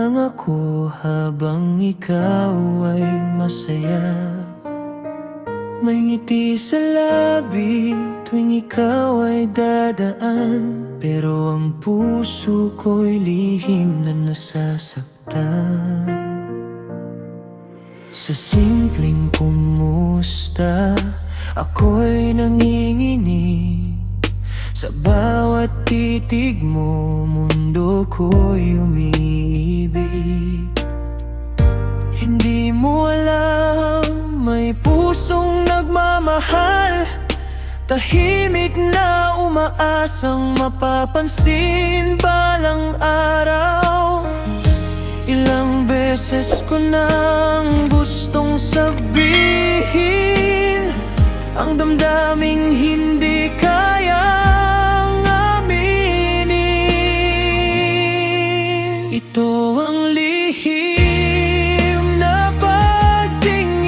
lang ako habang ikaw ay masaya. May ngiti sa labi tuwing ikaw ay dadaan, pero ang puso ko'y lihim na nasasaktan. Sa simpleng kumusta, ako'y nanginginig. Sa bawat titig mo, mundo ko'y umiibig. Hindi mo alam, may pusong nagmamahal, tahimik na umaasang mapapansin balang araw. Ilang beses ko nang gustong sabihin ang damdaming hindi kayang aminin. Ito ang lihim na pagtingin,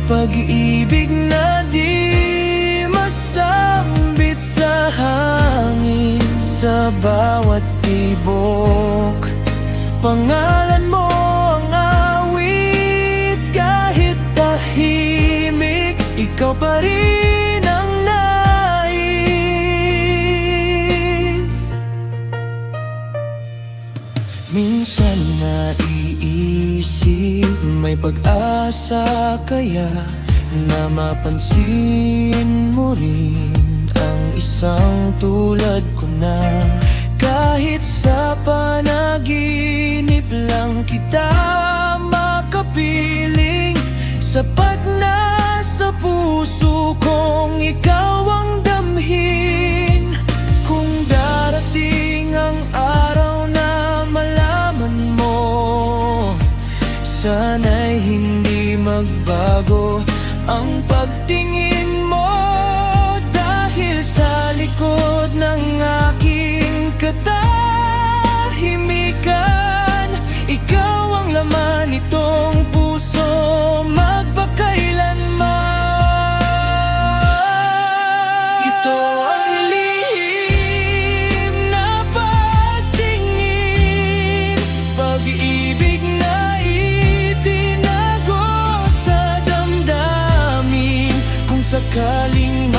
pag-ibig na di masambit sa hangin. Sa bawat tibok, pangalan mo ang awit. Kahit tahimik, ikaw pa rin ang nais. Minsan naiisip, may pag-asa kaya na mapansin mo rin ang isang tulad ko na kahit sa panaginip lang kita makapiling. Sapat na sa puso kong ikaw ang damhin. Kung darating ang araw na malaman mo, sana'y hindi magbago ang pagtingin mo. Dahil sa likod ng aking katahimikan, ikaw ang laman nitong puso magpakailanman. Ito ang lihim na pagtingin, pag-ibig na itinago sa damdamin. Kung sakaling